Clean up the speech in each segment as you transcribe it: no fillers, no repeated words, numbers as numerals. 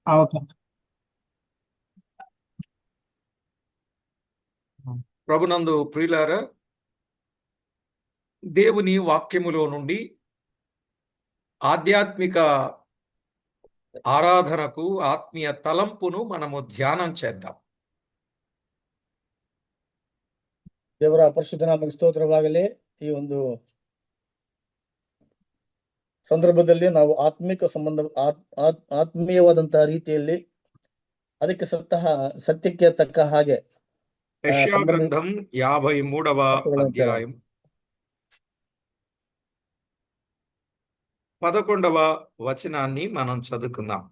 Okay. ప్రభునందు ప్రియులారా, దేవుని వాక్యములో నుండి ఆధ్యాత్మిక ఆరాధనకు ఆత్మీయ తలంపును మనము ధ్యానం చేద్దాం. ದೇವರ ಪರಿಶುದ್ಧ ನಾಮಕ್ಕೆ ಸ್ತೋತ್ರವಾಗಲಿ. ಈ ಒಂದು ಸಂದರ್ಭದಲ್ಲಿ ನಾವು ಆತ್ಮಿಕ ಸಂಬಂಧ ಆತ್ಮೀಯವಾದಂತಹ ರೀತಿಯಲ್ಲಿ ಅದಕ್ಕೆ ಸತ್ಯಕ್ಕೆ ತಕ್ಕ ಹಾಗೆ యెషయా ಸಂಬಂಧ గ్రంథం 53వ ಮಾತುಗಳನ್ನು ಕೇಳೋಣ. అధ్యాయం 11వ వచనాన్ని మనం చదువుకుందాం.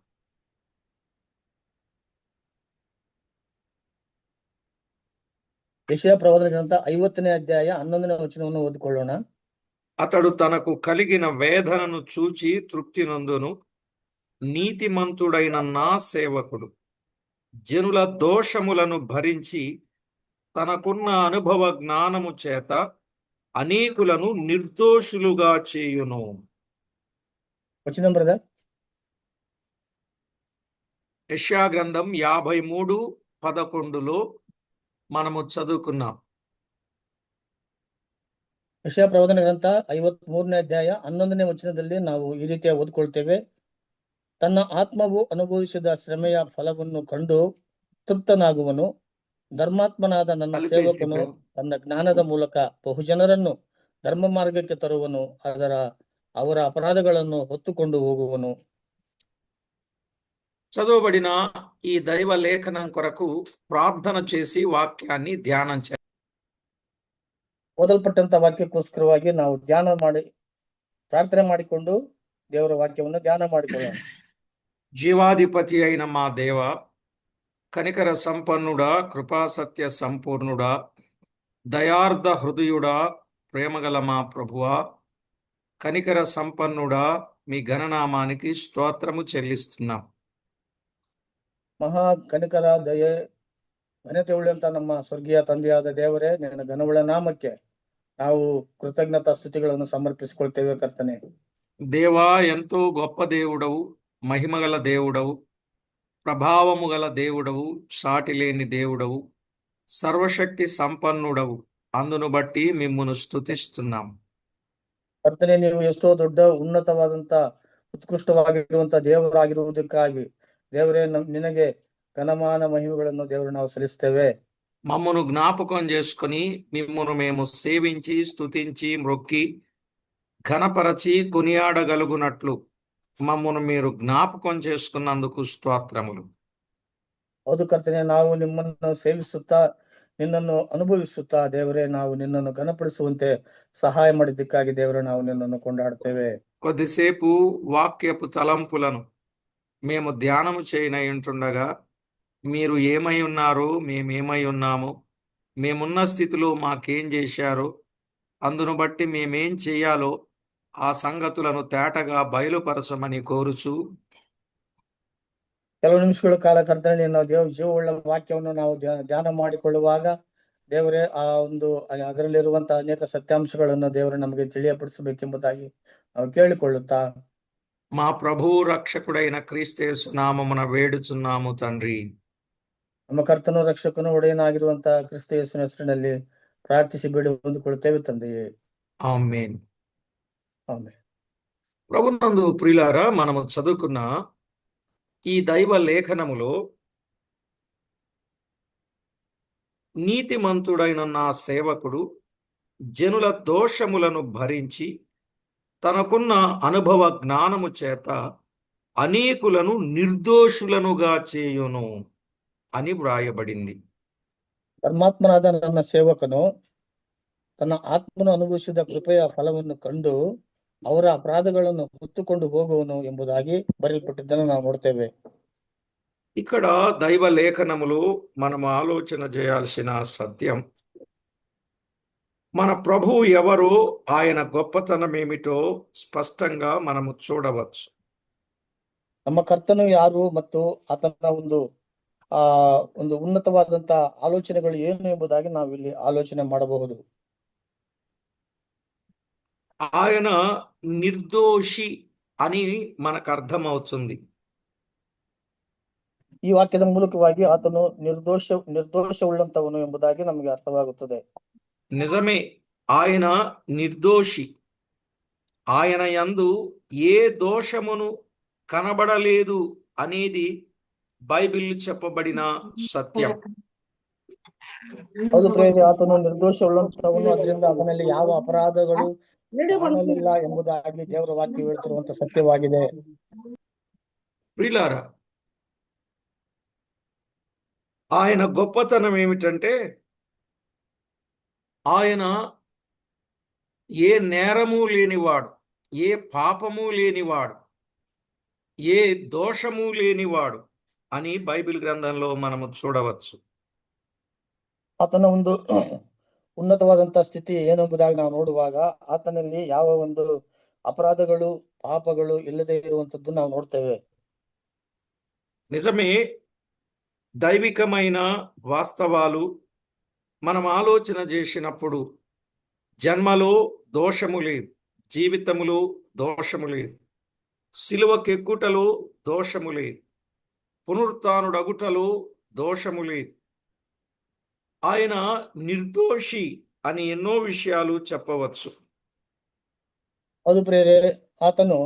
ಯೆಶಾಯ ಪ್ರವಾದನ ಗ್ರಂಥ 50ನೇ ಅಧ್ಯಾಯ 11ನೇ ವಚನವನ್ನು ಓದಿಕೊಳ್ಳೋಣ. అతడు తనకు కలిగిన వేదనను చూచి తృప్తి నొందును. నీతిమంతుడైన నా సేవకుడు జనుల దోషములను భరించి తనకున్న అనుభవ జ్ఞానము చేత అనేకులను నిర్దోషులుగా చేయును. వచనం బ్రదర్. యెషయా గ్రంథం 53:11లో మనము చదువుకున్నాం. ಯೆಶಾಯ ಪ್ರವಾದನ ಗ್ರಂಥ 53ನೇ ಅಧ್ಯಾಯ 11ನೇ ವಚನದಲ್ಲಿ ನಾವು ಈ ರೀತಿಯಾಗಿ ಓದಿಕೊಳ್ತೇವೆ. ತನ್ನ ಆತ್ಮವು ಅನುಭವಿಸಿದ ಶ್ರಮೆಯ ಫಲವನ್ನು ಕಂಡು ತೃಪ್ತನಾಗುವನು. ಧರ್ಮಾತ್ಮನಾದ ನನ್ನ ಸೇವಕನು ತನ್ನ ಜ್ಞಾನದ ಮೂಲಕ ಬಹುಜನರನ್ನು ಧರ್ಮ ಮಾರ್ಗಕ್ಕೆ ತರುವನು. ಅವರ ಅಪರಾಧಗಳನ್ನು ಹೊತ್ತುಕೊಂಡು ಹೋಗುವನು. చదవబడిన ఈ దైవ లేఖనం కొరకు ప్రార్థన చేసి వాక్యాన్ని ధ్యానం చేయాలి. ಓದಲ್ಪಟ್ಟಂತ ವಾಕ್ಯಕ್ಕೋಸ್ಕರವಾಗಿ ನಾವು ಪ್ರಾರ್ಥನೆ ಮಾಡಿಕೊಂಡು ದೇವರ ವಾಕ್ಯವನ್ನು ಧ್ಯಾನ ಮಾಡಿಕೊಳ್ಳೋಣ. జీవాధిపతి అయిన మా దేవ, కనికర సంపన్నుడా, కృపాసత్య సంపూర్ణుడా, దయార్ధ హృదయుడా, ప్రేమగల మా ప్రభువా, కనికర సంపన్నుడా, మీ ఘననామానికి స్తోత్రము చెల్లిస్తున్నాం. ಮಹಾ ಕನಿಕರ ದಯೆ ಘನತೆ ಉಳ್ಳಂತ ನಮ್ಮ ಸ್ವರ್ಗೀಯ ತಂದೆಯಾದ ದೇವರೇ, ನಿನ್ನ ಘನವುಳ್ಳ ನಾಮಕ್ಕೆ ನಾವು ಕೃತಜ್ಞತಾ ಸ್ತುತಿಗಳನ್ನು ಸಮರ್ಪಿಸಿಕೊಳ್ತೇವೆ ಕರ್ತನೆ. దేవా, ఎంతో గొప్ప దేవుడవు, మహిమగల దేవుడవు, ప్రభావము గల దేవుడవు, సాటి లేని దేవుడవు, సర్వశక్తి సంపన్నుడవు. అందును బట్టి మిమ్మును స్తుతిస్తున్నాం. ಕರ್ತನೆ, ನೀವು ಎಷ್ಟೋ ದೊಡ್ಡ ಉನ್ನತವಾದಂತ ಉತ್ಕೃಷ್ಟವಾಗಿರುವಂತ ದೇವರಾಗಿರುವುದಕ್ಕಾಗಿ ದೇವರೇ ನಿನಗೆ ಘನಮಾನ ಮಹಿಮೆಗಳನ್ನು ದೇವರು ನಾವು ಸಲ್ಲಿಸ್ತೇವೆ. మమ్మను జ్ఞాపకం చేసుకుని మిమ్మును మేము సేవించి స్తుతించి మ్రొక్కి ఘనపరచి కొనియాడగలుగునట్లు మమ్మను మీరు జ్ఞాపకం చేసుకున్నందుకు స్తోత్రములు. ಹೌದು ಕರ್ತನೆ, ನಾವು ನಿಮ್ಮನ್ನು ಸೇವಿಸುತ್ತಾ ನಿನ್ನನ್ನು ಅನುಭವಿಸುತ್ತಾ ದೇವರೇ ನಾವು ನಿನ್ನನ್ನು ಘನಪಡಿಸುವಂತೆ ಸಹಾಯ ಮಾಡಿದ್ದಕ್ಕಾಗಿ ದೇವರೇ ನಾವು ನಿನ್ನನ್ನು ಕೊಂಡಾಡ್ತೇವೆ. కొద్దిసేపు వాక్యపు తలంపులను మేము ధ్యానము చేయనయుంటుండగా మీరు ఏమై ఉన్నారో, మేమేమై ఉన్నామో, మేమున్న స్థితిలో మాకేం చేశారో, అందును బట్టి మేమేం చేయాలో ఆ సంగతులను తేటగా బయలుపరచమని కోరుచు ಕೆಲವು ನಿಮಿಷಗಳ ಕಾಲ ಕರ್ತನೆ, ನಾವು ಜೀವವುಳ್ಳ ವಾಕ್ಯವನ್ನು ನಾವು ಧ್ಯಾನ ಮಾಡಿಕೊಳ್ಳುವಾಗ ದೇವರೇ ಅದರಲ್ಲಿರುವಂತಹ ಅನೇಕ ಸತ್ಯಾಂಶಗಳನ್ನು ದೇವರು ನಮಗೆ ತಿಳಿಯಪಡಿಸಬೇಕೆಂಬುದಾಗಿ ನಾವು ಕೇಳಿಕೊಳ್ಳುತ್ತಾ మా ప్రభువు రక్షకుడైన క్రీస్తేసు నామమున వేడుచున్నాము తండ్రి. ನಮ್ಮ ಕರ್ತನು ರಕ್ಷಕನು ಒಡೆಯನಾಗಿರುವಂತಹ ಕ್ರಿಸ್ತ ಯೇಸುವಿನ ಹೆಸರಿನಲ್ಲಿ ಪ್ರಾರ್ಥಿಸಿ ಬೇಡಿ ಹೊಂದಿಕೊಳ್ಳುತ್ತೇವೆ ತಂದೆಯೇ. ఆమేన్. ಆಮೆನ್. ప్రభునందు ప్రియులారా, మనము చదువుకున్న ఈ దైవ లేఖనములో నీతిమంతుడైన నా సేవకుడు జనుల దోషములను భరించి తనకున్న అనుభవ జ్ఞానము చేత అనేకులను నిర్దోషులనుగా చేయును అని వ్రాయబడింది. ಪರಮಾತ್ಮನಾದ ನನ್ನ ಸೇವಕನು ತನ್ನ ಆತ್ಮನು ಅನುಭವಿಸಿದ ಕೃಪೆಯ ಫಲವನ್ನು ಕಂಡು ಅವರ ಅಪರಾಧಗಳನ್ನು ಹೊತ್ತುಕೊಂಡು ಹೋಗುವನು ಎಂಬುದಾಗಿ ಬರೆಯಲ್ಪಟ್ಟಿದ್ದನ್ನು ನಾವು ನೋಡ್ತೇವೆ. ఇక్కడ దైవ లేఖనములో మనం ఆలోచన చేయాల్సిన సత్యం, మన ప్రభువు ఎవరో, ఆయన గొప్పతనం ఏమిటో స్పష్టంగా మనము చూడవచ్చు. ನಮ್ಮ ಕರ್ತನು ಯಾರು ಮತ್ತು ಆತನ ಒಂದು ಉನ್ನತವಾದಂತ ಆಲೋಚನೆಗಳು ಏನು ಎಂಬುದಾಗಿ ನಾವಿಲ್ಲಿ ಆಲೋಚನೆ ಮಾಡಬಹುದು. ఆయన నిర్దోషి అని మనకు అర్థమవుతుంది. ಈ ವಾಕ್ಯದ ಮೂಲಕವಾಗಿ ಆತನು ನಿರ್ದೋಷವುಳ್ಳಂತವನು ಎಂಬುದಾಗಿ ನಮಗೆ ಅರ್ಥವಾಗುತ್ತದೆ. నిజమే, ఆయన నిర్దోషి. ఆయన యందు ఏ దోషమును కనబడలేదు అనేది బైబిల్ చెప్పబడిన సత్యం. ಹೌದು ಪ್ರಿಯರೇ, ಆತನು ನಿರ್ದೋಷವುಳ್ಳಂತವನು, ಅದರಿಂದ ಅವನಲ್ಲಿ ಯಾವ ಅಪರಾಧಗಳು ಕಾಣಲಿಲ್ಲ ಎಂಬುದಾಗಿ ದೇವರ ವಾಕ್ಯ ಹೇಳ್ತಿರುವಂತ ಸತ್ಯವಾಗಿದೆ. ప్రియులారా, ఆయన గొప్పతనం ఏమిటంటే ఆయన ఏ నేరము లేనివాడు, ఏ పాపము లేనివాడు, ఏ దోషము లేనివాడు అని బైబిల్ గ్రంథంలో మనము చూడవచ్చు. ಆತನ ಒಂದು ಉನ್ನತವಾದಂತಹ ಸ್ಥಿತಿ ಏನೆಂಬುದಾಗಿ ನಾವು ನೋಡುವಾಗ ಆತನಲ್ಲಿ ಯಾವ ಒಂದು ಅಪರಾಧಗಳು ಪಾಪಗಳು ಇಲ್ಲದೆ ಇರುವಂತದ್ದು ನಾವು ನೋಡ್ತೇವೆ. నిజమే, దైవికమైన వాస్తవాలు మనం ఆలోచన చేసినప్పుడు జన్మలో దోషము లేదు, జీవితములో దోషము లేదు, సిలువకెక్కుటలో దోషము లేదు, పునరుత్థానుడగుటలో దోషము లేదు. ఆయన నిర్దోషి అని ఎన్నో విషయాలు చెప్పవచ్చు. ಹೌದು ಪ್ರಿಯರೇ, ಆತನು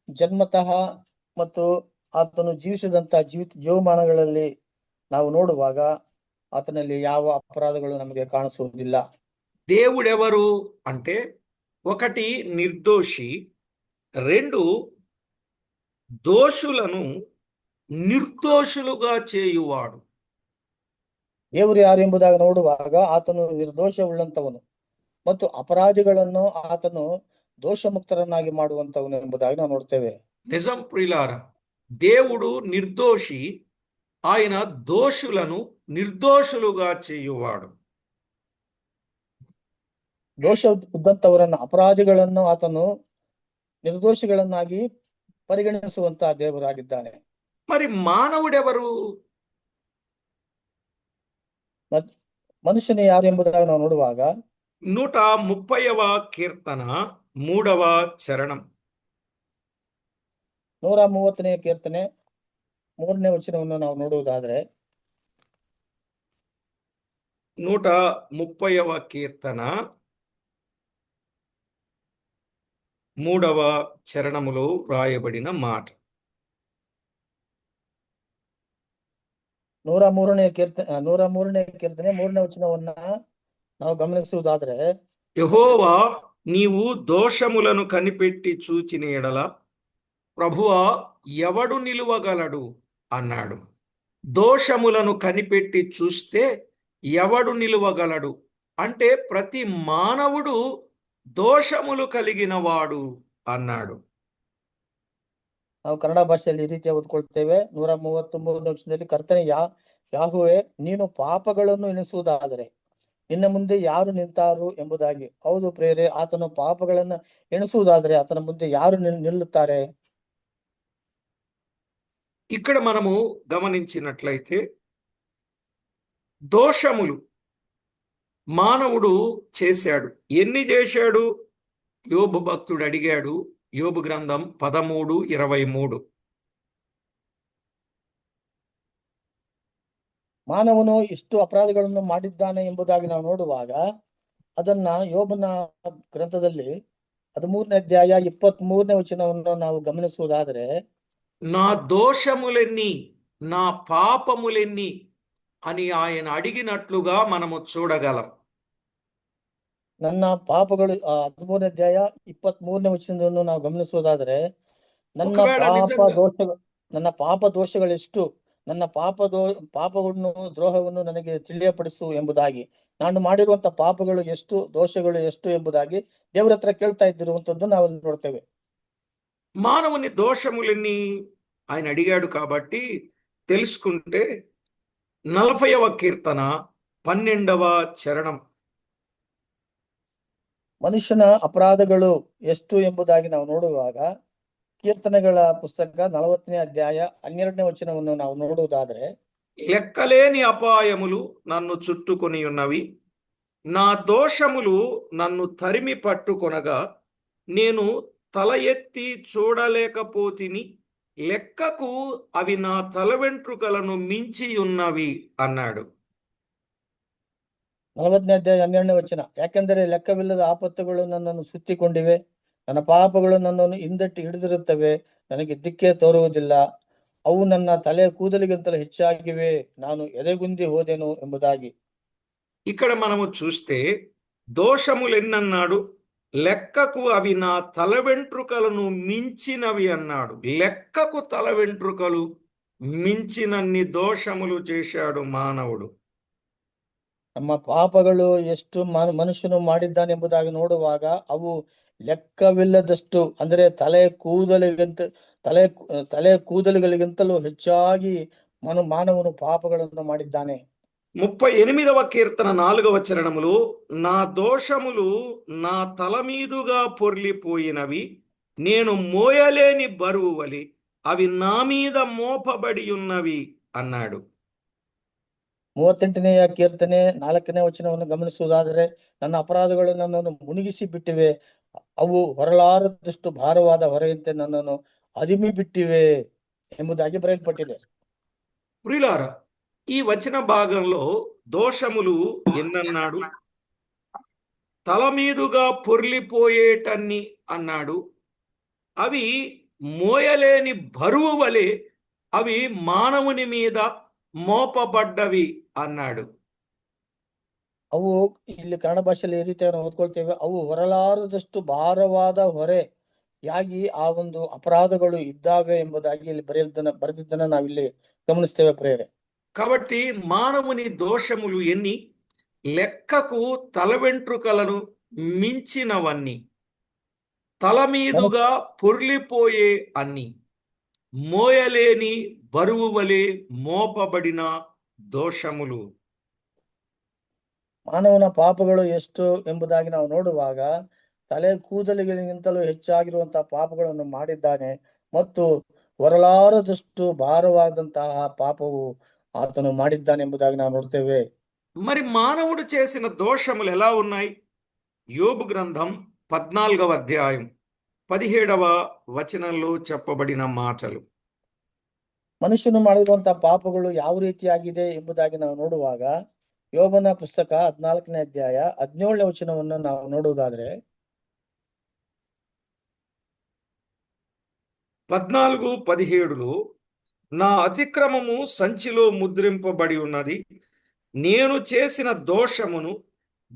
ಜನ್ಮತಃ ಮತ್ತು ಆತನು ಜೀವಿಸಿದಂತಹ ಜೀವಮಾನಗಳಲ್ಲಿ ನಾವು ನೋಡುವಾಗ ಆತನಲ್ಲಿ ಯಾವ ಅಪರಾಧಗಳು ನಮಗೆ ಕಾಣಿಸುವುದಿಲ್ಲ. దేవుడెవరు అంటే ఒకటి నిర్దోషి, రెండు దోషులను నిర్దోషులుగా చేయువాడు. ದೇವರು ಯಾರು ಎಂಬುದಾಗಿ ನೋಡುವಾಗ ಆತನು ನಿರ್ದೋಷವುಳ್ಳಂತವನು ಮತ್ತು ಅಪರಾಧಿಗಳನ್ನು ಆತನು ದೋಷಮುಕ್ತರನ್ನಾಗಿ ಮಾಡುವಂತವನು ಎಂಬುದಾಗಿ ನಾವು ನೋಡ್ತೇವೆ. నిజం ప్రియులారా, దేవుడు నిర్దోషి, ఆయన దోషులను నిర్దోషులుగా చేయువాడు. ದೋಷ ಇದ್ದಂತವರನ್ನ ಅಪರಾಧಿಗಳನ್ನು ಆತನು ನಿರ್ದೋಷಿಗಳನ್ನಾಗಿ ಪರಿಗಣಿಸುವಂತಹ ದೇವರಾಗಿದ್ದಾನೆ. మరి మానవుడెవరు? ಮನುಷ್ಯನು ಯಾರು ಎಂಬುದಾಗಿ ನಾವು ನೋಡುವಾಗ 130వ కీర్తన 3వ చరణం. 130ನೇ ಕೀರ್ತನೆ 3ನೇ ವಚನವನ್ನು ನಾವು ನೋಡುವುದಾದ್ರೆ 130వ కీర్తన 3వ చరణములో వ్రాయబడిన మాట. 103ನೇ ಕೀರ್ತನೆ 3ನೇ ವಚನವನ್ನ ನಾವು ಗಮನಿಸುವುದಾದ್ರೆ, యెహోవా నీవు దోషములను కనిపెట్టి చూచిన ఎడల ప్రభువా ఎవడు నిలువగలడు అన్నాడు. దోషములను కనిపెట్టి చూస్తే ఎవడు నిలువగలడు అంటే ప్రతి మానవుడు దోషములు కలిగిన వాడు అన్నాడు. ನಾವು ಕನ್ನಡ ಭಾಷೆಯಲ್ಲಿ ಈ ರೀತಿ ಓದ್ಕೊಳ್ತೇವೆ. 133ನೇ ವಚನದಲ್ಲಿ, ಕರ್ತನೆ ಯಾಹುವೆ ನೀನು ಪಾಪಗಳನ್ನು ಎಣಿಸುವುದಾದರೆ ನಿನ್ನ ಮುಂದೆ ಯಾರು ನಿಂತಾರು ಎಂಬುದಾಗಿ. ಹೌದು ಪ್ರಿಯರೇ, ಆತನು ಪಾಪಗಳನ್ನು ಎಣಿಸುವುದಾದರೆ ಆತನ ಮುಂದೆ ಯಾರು ನಿಲ್ಲುತ್ತಾರೆ? ఇక్కడ మనము గమనించినట్లయితే దోషములు మానవుడు చేశాడు. ఎన్ని చేశాడు? యోబు భక్తుడు అడిగాడు, యోబు గ్రంథం 13:23. ಮಾನವನು ಇಷ್ಟು ಅಪರಾಧಗಳನ್ನು ಮಾಡಿದ್ದಾನೆ ಎಂಬುದಾಗಿ ನಾವು ನೋಡುವಾಗ ಅದನ್ನ ಯೋಬನ ಗ್ರಂಥದಲ್ಲಿ 13ನೇ ಅಧ್ಯಾಯ 23ನೇ ವಚನವನ್ನು ನಾವು ಗಮನಿಸುವುದಾದ್ರೆ, నా దోషములెన్ని, నా పాపములెన్ని అని ఆయన అడిగినట్లుగా మనము చూడగలం. ನನ್ನ ಪಾಪಗಳು 13ನೇ ಅಧ್ಯಾಯ 23ನೇ ವಚನವನ್ನು ನಾವು ಗಮನಿಸುವುದಾದ್ರೆ, ನನ್ನ ಪಾಪ ದೋಷಗಳೆಷ್ಟು, ನನ್ನ ಪಾಪಗಳನ್ನು ದ್ರೋಹವನ್ನು ನನಗೆ ತಿಳಿಯಪಡಿಸು ಎಂಬುದಾಗಿ, ನಾನು ಮಾಡಿರುವಂತ ಪಾಪಗಳು ಎಷ್ಟು, ದೋಷಗಳು ಎಷ್ಟು ಎಂಬುದಾಗಿ ದೇವರ ಹತ್ರ ಕೇಳ್ತಾ ಇದ್ದಿರುವಂತದ್ದು ನಾವು ನೋಡ್ತೇವೆ. మానవుని దోషములెన్ని ఆయన అడిగాడు కాబట్టి తెలుసుకుంటే 40వ కీర్తన 12వ చరణం. ಮನುಷ್ಯನ ಅಪರಾಧಗಳು ಎಷ್ಟು ಎಂಬುದಾಗಿ ನಾವು ನೋಡುವಾಗ ಕೀರ್ತನೆಗಳ ಪುಸ್ತಕ 40ನೇ ಅಧ್ಯಾಯ 12ನೇ ವಚನವನ್ನು ನಾವು ನೋಡುವುದಾದ್ರೆ, లెక్కలేని అపాయములు నన్ను చుట్టుకొని ఉన్నవి, నా దోషములు నన్ను తరిమి పట్టుకొనగా నేను తల ఎత్తి చూడలేకపోతిని, లెక్కకు అవి నా తల వెంట్రుకలను మించి ఉన్నవి అన్నాడు. 40ನೇ ಅಧ್ಯಾಯ 12ನೇ ವಚನ. ಯಾಕೆಂದರೆ ಲೆಕ್ಕವಿಲ್ಲದ ಆಪತ್ತುಗಳು ನನ್ನನ್ನು ಸುತ್ತಿಕೊಂಡಿವೆ, ನನ್ನ ಪಾಪಗಳು ನನ್ನನ್ನು ಹಿಂದಟ್ಟಿ ಹಿಡಿದಿರುತ್ತವೆ, ನನಗೆ ದಿಕ್ಕೇ ತೋರುವುದಿಲ್ಲ. ಅವು ನನ್ನ ತಲೆ ಕೂದಲಿಗಿಂತಲೂ ಹೆಚ್ಚಾಗಿವೆ, ನಾನು ಎದೆಗುಂದಿ ಹೋದೆನು ಎಂಬುದಾಗಿ. ఇక్కడ మనము చూస్తే దోషములు ఎన్నన్నాడు? లెక్కకు అవి నా తల వెంట్రుకలను మించినవి అన్నాడు. లెక్కకు తల వెంట్రుకలు మించినన్ని దోషములు చేశాడు మానవుడు. ನಮ್ಮ ಪಾಪಗಳು ಎಷ್ಟು ಮನುಷ್ಯನು ಮಾಡಿದ್ದಾನೆ ಎಂಬುದಾಗಿ ನೋಡುವಾಗ ಅವು ಲೆಕ್ಕವಿಲ್ಲದಷ್ಟು, ಅಂದರೆ ತಲೆ ಕೂದಲುಗಳಿಗಿಂತಲೂ ಹೆಚ್ಚಾಗಿ ಮಾನವನು ಪಾಪಗಳನ್ನು ಮಾಡಿದ್ದಾನೆ. 38వ కీర్తన 4వ చరణములో, నా దోషములు నా తల మీదుగా పొర్లిపోయినవి, నేను మోయలేని బరువు వలె అవి నా మీద మోపబడి ఉన్నవి అన్నాడు. 38ನೇ ಕೀರ್ತನೆ 4ನೇ ವಚನವನ್ನು ಗಮನಿಸುವುದಾದರೆ, ನನ್ನ ಅಪರಾಧಗಳು ನನ್ನನ್ನು ಮುಳುಗಿಸಿ ಬಿಟ್ಟಿವೆ, ಅವು ಹೊರಲಾರದಷ್ಟು ಭಾರವಾದ ಹೊರೆಯಂತೆ ನನ್ನನ್ನು ಅದಿಮಿ ಬಿಟ್ಟಿವೆ ಎಂಬುದಾಗಿ ಬರೆಯಲ್ಪಟ್ಟಿದೆ. ప్రియులారా, ఈ వచన భాగంలో దోషములు ఎన్నన్నాడు? తల మీదుగా పొర్లిపోయేటన్ని అన్నాడు. అవి మోయలేని బరువు వలె అవి మానవుని మీద మోపబడ్డవి అన్నాడు. ಅವು ಇಲ್ಲಿ ಕನ್ನಡ ಭಾಷೆಯಲ್ಲಿ ಈ ರೀತಿಯಾಗಿ ನಾವು ಓದ್ಕೊಳ್ತೇವೆ, ಅವು ಹೊರಲಾರದಷ್ಟು ಭಾರವಾದ ಹೊರೆಯಾಗಿ ಆ ಒಂದು ಅಪರಾಧಗಳು ಇದ್ದಾವೆ ಎಂಬುದಾಗಿ ಇಲ್ಲಿ ಬರೆದಿದ್ದನ್ನ ನಾವಿಲ್ಲಿ ಗಮನಿಸ್ತೇವೆ ಪ್ರಿಯರೇ. కాబట్టి మానవుని దోషములు ఎన్ని? లెక్కకు తల వెంట్రుకలను మించినవన్నీ, తల మీదుగా పొర్లిపోయే అన్ని, మోయలేని బరువు వలె మోపబడిన దోషములు. ಮಾನವನ ಪಾಪಗಳು ಎಷ್ಟು ಎಂಬುದಾಗಿ ನಾವು ನೋಡುವಾಗ, ತಲೆ ಕೂದಲಿಗಿಂತಲೂ ಹೆಚ್ಚಾಗಿರುವಂತಹ ಪಾಪಗಳನ್ನು ಮಾಡಿದ್ದಾನೆ ಮತ್ತು ಹೊರಲಾರದಷ್ಟು ಭಾರವಾದಂತಹ ಪಾಪವು ಆತನು ಮಾಡಿದ್ದಾನೆ ಎಂಬುದಾಗಿ ನಾವು ನೋಡ್ತೇವೆ. మరి మానవుడు చేసిన దోషములు ఎలా ఉన్నాయి? యోబు గ్రంథం 14వ అధ్యాయం 17వ వచనంలో చెప్పబడిన మాటలు. ಮನುಷ್ಯನು ಮಾಡಿರುವಂತಹ ಪಾಪಗಳು ಯಾವ ರೀತಿಯಾಗಿದೆ ಎಂಬುದಾಗಿ ನಾವು ನೋಡುವಾಗ, ಯೋಬನ ಪುಸ್ತಕ 14ನೇ ಅಧ್ಯಾಯ 17ನೇ ವಚನವನ್ನು ನಾವು ನೋಡುವುದಾದ್ರೆ, 14:17లో, నా అతిక్రమము సంచిలో ముద్రింపబడి ఉన్నది, నేను చేసిన దోషమును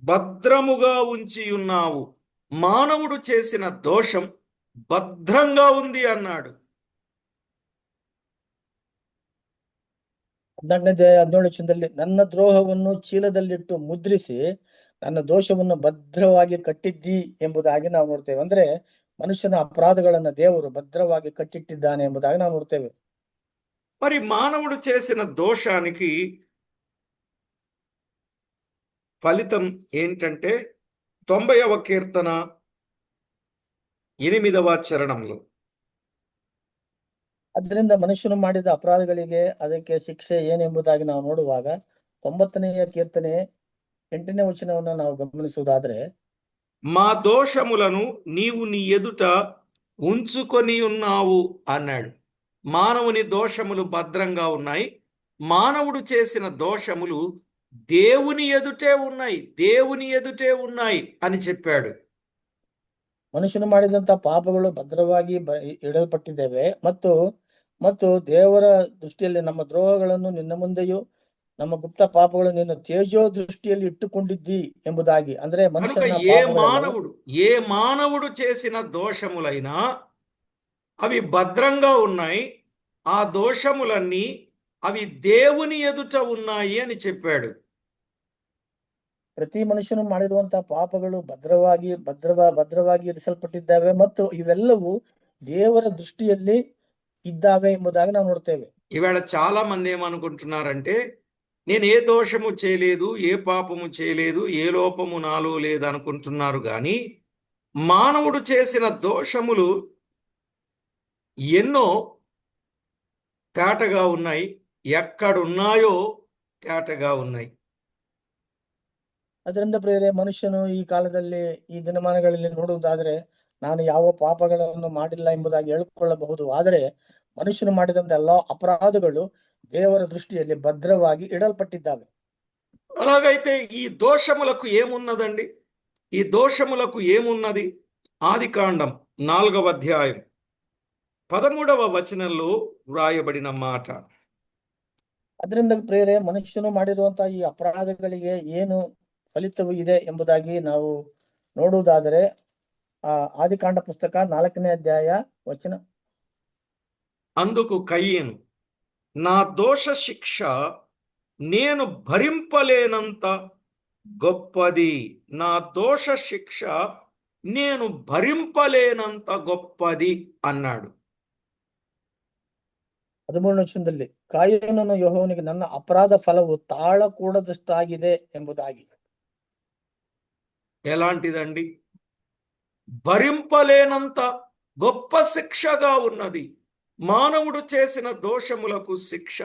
భద్రముగా ఉంచి ఉన్నావు. మానవుడు చేసిన దోషం భద్రంగా ఉంది అన్నాడు. 14ನೇ ಅಧ್ಯಾಯ 17ನೇ ವಚನದಲ್ಲಿ, ನನ್ನ ದ್ರೋಹವನ್ನು ಚೀಲದಲ್ಲಿಟ್ಟು ಮುದ್ರಿಸಿ ನನ್ನ ದೋಷವನ್ನು ಭದ್ರವಾಗಿ ಕಟ್ಟಿದ್ದಿ ಎಂಬುದಾಗಿ ನಾವು ನೋಡ್ತೇವೆ. ಅಂದ್ರೆ ಮನುಷ್ಯನ ಅಪರಾಧಗಳನ್ನ ದೇವರು ಭದ್ರವಾಗಿ ಕಟ್ಟಿಟ್ಟಿದ್ದಾನೆ ಎಂಬುದಾಗಿ ನಾವು ನೋಡ್ತೇವೆ. మరి మానవుడు చేసిన దోషానికి ఫలితం ఏంటంటే 90వ కీర్తన 8వ చరణంలో, ಅದರಿಂದ ಮನುಷ್ಯನು ಮಾಡಿದ ಅಪರಾಧಗಳಿಗೆ ಅದಕ್ಕೆ ಶಿಕ್ಷೆ ಏನೆಂಬುದಾಗಿ ನಾವು ನೋಡುವಾಗ, 90ನೇ ಕೀರ್ತನೆ 8ನೇ ವಚನವನ್ನು ನಾವು ಗಮನಿಸುವುದಾದ್ರೆ, మా దోషములను నీవు నీ ఎదుట ఉంచుకొని ఉన్నావు అన్నాడు. మానవుని దోషములు భద్రంగా ఉన్నాయి. మానవుడు చేసిన దోషములు దేవుని ఎదుటే ఉన్నాయి, దేవుని ఎదుటే ఉన్నాయి అని చెప్పాడు. ಮನುಷ್ಯನು ಮಾಡಿದಂತ ಪಾಪಗಳು ಭದ್ರವಾಗಿ ಇಡಲ್ಪಟ್ಟಿದ್ದೇವೆ ಮತ್ತು ಮತ್ತು ದೇವರ ದೃಷ್ಟಿಯಲ್ಲಿ ನಮ್ಮ ದ್ರೋಹಗಳನ್ನು ನಿನ್ನ ಮುಂದೆಯೂ ನಮ್ಮ ಗುಪ್ತ ಪಾಪಗಳು ನಿನ್ನ ತೇಜೋ ದೃಷ್ಟಿಯಲ್ಲಿ ಇಟ್ಟುಕೊಂಡಿದ್ದಿ ಎಂಬುದಾಗಿ. ಅಂದ್ರೆ ಮನುಷ್ಯನ ఏ మానవుడు చేసిన దోషములైనా అవి భద్రంగా ఉన్నాయి, ఆ దోషములన్నీ అవి దేవుని ఎదుట ఉన్నాయి అని చెప్పాడు. ಪ್ರತಿ ಮನುಷ್ಯನು ಮಾಡಿರುವಂತಹ ಪಾಪಗಳು ಭದ್ರವಾಗಿ ಇರಿಸಲ್ಪಟ್ಟಿದ್ದಾವೆ ಮತ್ತು ಇವೆಲ್ಲವೂ ದೇವರ ದೃಷ್ಟಿಯಲ್ಲಿ ಇದ್ದಾವೆ ಎಂಬುದಾಗಿ ನಾವು ನೋಡ್ತೇವೆ. ఇవాళ చాలా మంది ఏమనుకుంటున్నారంటే, నేను ఏ దోషము చేయలేదు, ఏ పాపము చేయలేదు, ఏ లోపము నాలో లేదు అనుకుంటున్నారు. కానీ మానవుడు చేసిన దోషములు ఎన్నో తేటగా ఉన్నాయి, ఎక్కడున్నాయో తేటగా ఉన్నాయి. ಅದರಿಂದ ಪ್ರಿಯರೇ, ಮನುಷ್ಯನು ಈ ಕಾಲದಲ್ಲಿ ಈ ದಿನಮಾನಗಳಲ್ಲಿ ನೋಡುವುದಾದ್ರೆ, ನಾನು ಯಾವ ಪಾಪಗಳನ್ನು ಮಾಡಿಲ್ಲ ಎಂಬುದಾಗಿ ಹೇಳಿಕೊಳ್ಳಬಹುದು. ಆದರೆ ಮನುಷ್ಯನು ಮಾಡಿದಂತ ಎಲ್ಲಾ ಅಪರಾಧಗಳು ದೇವರ ದೃಷ್ಟಿಯಲ್ಲಿ ಭದ್ರವಾಗಿ ಇಡಲ್ಪಟ್ಟಿದ್ದಾವೆ. అలాగైతే ఈ దోషములకు ఏమున్నదండి? ఈ దోషములకు ఏమున్నది? ఆదికాండం 4వ అధ్యాయం 13వ వచనంలో వ్రాయబడిన మాట. ಅದರಿಂದ ಪ್ರಿಯರೇ, ಮನುಷ್ಯನು ಮಾಡಿರುವಂತಹ ಈ ಅಪರಾಧಗಳಿಗೆ ಏನು ಫಲಿತವು ಇದೆ ಎಂಬುದಾಗಿ ನಾವು ನೋಡುವುದಾದರೆ ಆದಿಕಾಂಡ ಪುಸ್ತಕ 4ನೇ ಅಧ್ಯಾಯ ವಚನ. అందుకు కయీను, నా దోష శిక్ష నేను భరింపలేనంత గొప్పది, నా దోష శిక్ష నేను భరింపలేనంత గొప్పది అన్నాడు. 13ನೇ ವಚನದಲ್ಲಿ ಕಾಯಿನನು ಯೆಹೋವನಿಗೆ, ನನ್ನ ಅಪರಾಧ ಫಲವು ತಾಳಕೂಡದಷ್ಟಾಗಿದೆ ಎಂಬುದಾಗಿ. ఎలాంటిదండి? భరింపలేనంత గొప్ప శిక్షగా ఉన్నది. మానవుడు చేసిన దోషములకు శిక్ష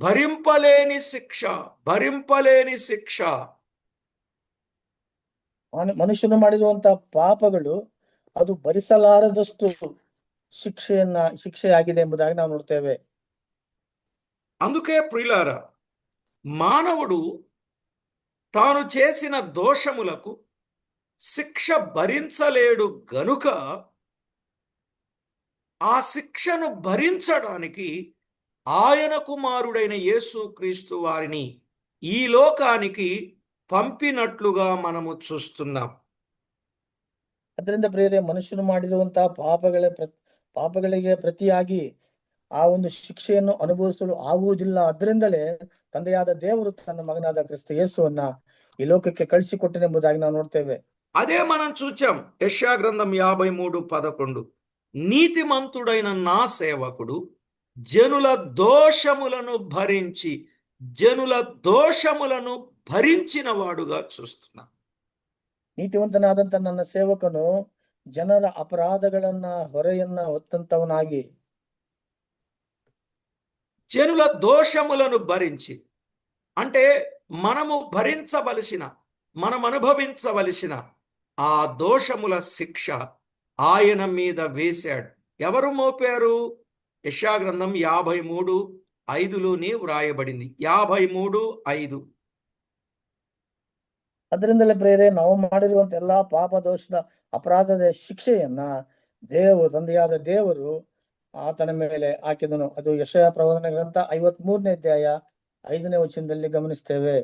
భరింపలేని శిక్ష, భరింపలేని శిక్ష. ಮನುಷ್ಯನು ಮಾಡಿರುವಂತಹ ಪಾಪಗಳು ಅದು ಭರಿಸಲಾರದಷ್ಟು ಶಿಕ್ಷೆಯಾಗಿದೆ ಎಂಬುದಾಗಿ ನಾವು ನೋಡ್ತೇವೆ. అందుకే ప్రియులారా, మానవుడు తాను చేసిన దోషములకు శిక్ష భరించలేడు గనుక ఆ శిక్షను భరించడానికి ఆయన కుమారుడైన యేసుక్రీస్తు వారిని ఈ లోకానికి పంపినట్లుగా మనము చూస్తున్నాం. ಅದರಿಂದ ಪ್ರಿಯರೇ, ಮನುಷ್ಯನು ಮಾಡಿರುವಂತಹ ಪಾಪಗಳಿಗೆ ಪ್ರತಿಯಾಗಿ ಆ ಒಂದು ಶಿಕ್ಷೆಯನ್ನು ಅನುಭವಿಸಲು ಆಗುವುದಿಲ್ಲ. ಅದರಿಂದಲೇ ತಂದೆಯಾದ ದೇವರು ತನ್ನ ಮಗನಾದ ಕ್ರಿಸ್ತ ಯೇಸುವನ್ನ ಈ ಲೋಕಕ್ಕೆ ಕಳಿಸಿಕೊಟ್ಟನೆಂಬುದಾಗಿ ನಾವು ನೋಡ್ತೇವೆ. అదే మనం చూచాం. యెషయా గ్రంథం 53:11, నీతిమంతుడైన నా సేవకుడు జనుల దోషములను భరించిన వాడుగా చూస్తున్నా. ನೀತಿವಂತನಾದಂತ ನನ್ನ ಸೇವಕನು ಜನರ ಅಪರಾಧಗಳನ್ನ ಹೊರೆಯನ್ನ ಹೊತ್ತಂತವನಾಗಿ, జనుల దోషములను భరించి అంటే మనము భరించవలసిన, మనం అనుభవించవలసిన ఆ దోషముల శిక్ష ఆయన మీద వేశాడు. ఎవరు మోపారు? యెషయా గ్రంథం 53:5లోనే వ్రాయబడింది. 53:5. ಅದರಿಂದಲೇ ಪ್ರೇರೆ, ನಾವು ಮಾಡಿರುವಂತ ಎಲ್ಲಾ ಪಾಪ ದೋಷದ ಅಪರಾಧದ ಶಿಕ್ಷೆಯನ್ನ ತಂದೆಯಾದ ದೇವರು ಆತನ ಮೇಲೆ ಹಾಕಿದನು. ಅದು ಯೆಶಾಯ ಪ್ರವಾದನ ಗ್ರಂಥ 53ನೇ ಅಧ್ಯಾಯ 5ನೇ ವಚನದಲ್ಲಿ ಗಮನಿಸ್ತೇವೆ.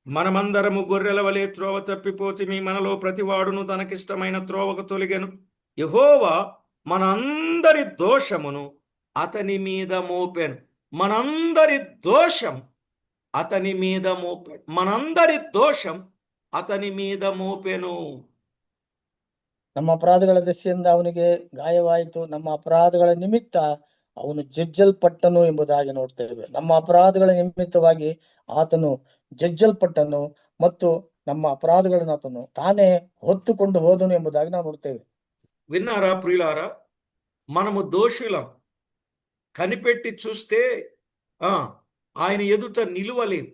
మనమందరము గొర్రెల వలె త్రోవ తప్పిపోతిమి, మనలో ప్రతివాడును తనకిష్టమైన త్రోవకు తొలగెను. యెహోవా మనందరి దోషమును అతని మీద మోపెను. మనందరి దోషం అతని మీద మోపెను. మనందరి దోషం అతని మీద మోపెను. ನಮ್ಮ ಅಪರಾಧಗಳ ದೆಸೆಯಿಂದ ಅವನಿಗೆ ಗಾಯವಾಯಿತು, ನಮ್ಮ ಅಪರಾಧಗಳ ನಿಮಿತ್ತ ಅವನು ಜಜ್ಜಲ್ಪಟ್ಟನು ಎಂಬುದಾಗಿ ನೋಡ್ತೇವೆ. ನಮ್ಮ ಅಪರಾಧಗಳ ನಿಮಿತ್ತವಾಗಿ ಆತನು ಜಜ್ಜಲ್ಪಟ್ಟನು ಮತ್ತು ನಮ್ಮ ಅಪರಾಧಗಳನ್ನು ಆತನು ತಾನೇ ಹೊತ್ತುಕೊಂಡು ಹೋದನು ಎಂಬುದಾಗಿ ನಾವು ನೋಡ್ತೇವೆ. విన్నారా ప్రియులారా? మనము దోషులం. కనిపెట్టి చూస్తే ఆయన ఎదుట నిలువలేం.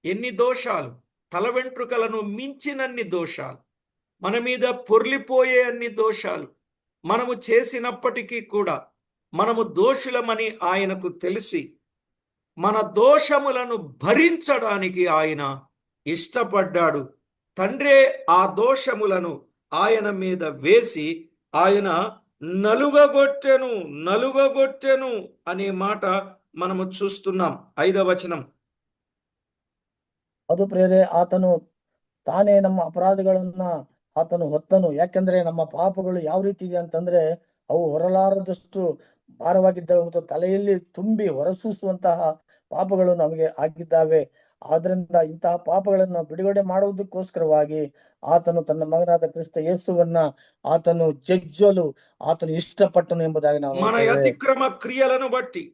ఎన్ని దోషాలు! తల వెంట్రుకలను మించినన్ని దోషాలు, మన మీద పొర్లిపోయే అన్ని దోషాలు మనము చేసినప్పటికీ కూడా మనము దోషులమని ఆయనకు తెలిసి మన దోషములను భరించడానికి ఆయన ఇష్టపడ్డాడు. తండ్రే ఆ దోషములను ఆయన మీద వేసి ఆయన నలుగగొట్టెను అనే మాట మనము చూస్తున్నాం. 5వ వచనం. ಅದು ಪ್ರೇರೆ, ಆತನು ತಾನೇ ನಮ್ಮ ಅಪರಾಧಗಳನ್ನ ಆತನು ಹೊತ್ತನು. ಯಾಕೆಂದ್ರೆ ನಮ್ಮ ಪಾಪಗಳು ಯಾವ ರೀತಿ ಇದೆ ಅಂತಂದ್ರೆ ಅವು ಹೊರಲಾರದಷ್ಟು ಭಾರವಾಗಿದ್ದಾವೆ ಮತ್ತು ತಲೆಯಲ್ಲಿ ತುಂಬಿ ಹೊರಸೂಸುವಂತಹ ಪಾಪಗಳು ನಮಗೆ ಆಗಿದ್ದಾವೆ. ಆದ್ರಿಂದ ಇಂತಹ ಪಾಪಗಳನ್ನ ಬಿಡುಗಡೆ ಮಾಡುವುದಕ್ಕೋಸ್ಕರವಾಗಿ ಆತನು ತನ್ನ ಮಗನಾದ ಕ್ರಿಸ್ತ ಯೇಸುವನ್ನ ಆತನು ಜಜ್ಜಲು ಆತನು ಇಷ್ಟಪಟ್ಟನು ಎಂಬುದಾಗಿ ನಾವು మన అతిక్రమ క్రియలను బట్టి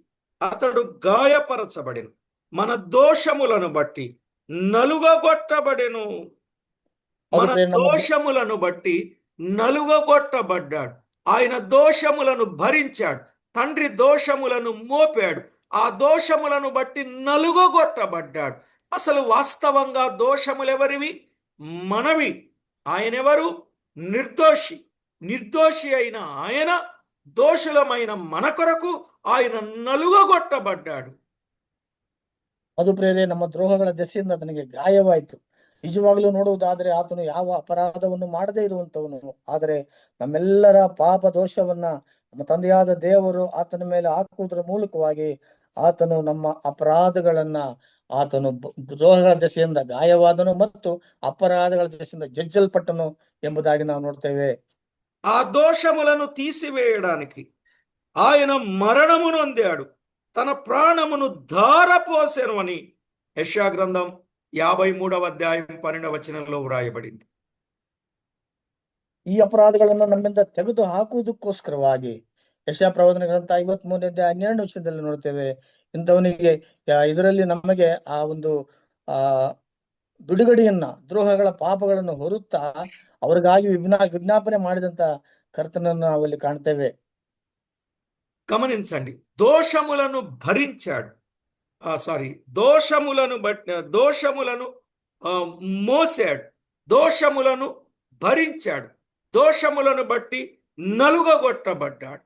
అతడు గాయపరచబడెను, మన దోషములను బట్టి నలుగగొట్టబడెను. మన దోషములను బట్టి నలుగగొట్టబడ్డాడు. ఆయన దోషములను భరించాడు. తండ్రి దోషములను మోపాడు. ఆ దోషములను బట్టి నలుగగొట్టబడ్డాడు. అసలు వాస్తవంగా దోషములెవరివి? మనవి. ఆయనెవరు? నిర్దోషి. నిర్దోషి అయిన ఆయన దోషులమైన మన కొరకు ఆయన నలుగగొట్టబడ్డాడు. ಅದು ಪ್ರೇರೆ ನಮ್ಮ ದ್ರೋಹಗಳ ದೆಸೆಯಿಂದ ಆತನಿಗೆ ಗಾಯವಾಯಿತು. ನಿಜವಾಗ್ಲೂ ನೋಡುವುದಾದ್ರೆ ಆತನು ಯಾವ ಅಪರಾಧವನ್ನು ಮಾಡದೇ ಇರುವಂತವನು, ಆದರೆ ನಮ್ಮೆಲ್ಲರ ಪಾಪ ದೋಷವನ್ನ ನಮ್ಮ ತಂದೆಯಾದ ದೇವರು ಆತನ ಮೇಲೆ ಹಾಕುವುದರ ಮೂಲಕವಾಗಿ ಆತನು ನಮ್ಮ ಅಪರಾಧಗಳನ್ನ ಆತನು ದ್ರೋಹಗಳ ದೆಸೆಯಿಂದ ಗಾಯವಾದನು ಮತ್ತು ಅಪರಾಧಗಳ ದೆಸೆಯಿಂದ ಜಜ್ಜಲ್ಪಟ್ಟನು ಎಂಬುದಾಗಿ ನಾವು ನೋಡ್ತೇವೆ. ఆ దోషములను తీసివేయడానికి ఆయన మరణము నొందాడు, తన ప్రాణమును ధారపోసెను అని యెషయా గ్రంథం 53వ అధ్యాయం 12వ వచనంలో వ్రాయబడింది. ಈ ಅಪರಾಧಗಳನ್ನು ನಮ್ಮಿಂದ ತೆಗೆದು ಹಾಕುವುದಕ್ಕೋಸ್ಕರವಾಗಿ ಯೆಶಾಯ ಪ್ರವಾದನ ಗ್ರಂಥ 53ನೇ ಅಧ್ಯಾಯ 12ನೇ ವಚನದಲ್ಲಿ ನೋಡ್ತೇವೆ. ಇಂಥವನಿಗೆ ಇದರಲ್ಲಿ ನಮಗೆ ಆ ಒಂದು ಬಿಡುಗಡೆಯನ್ನ, ದ್ರೋಹಗಳ ಪಾಪಗಳನ್ನು ಹೊರುತ್ತಾ ಅವರಿಗಾಗಿ ವಿಜ್ಞಾಪನೆ ಮಾಡಿದಂತ ಕರ್ತನನ್ನು ನಾವಲ್ಲಿ ಕಾಣ್ತೇವೆ. గమనించండి, దోషములను భరించాడు, దోషములను మోసాడు, దోషములను భరించాడు, దోషములను బట్టి నలుగగొట్టబడ్డాడు.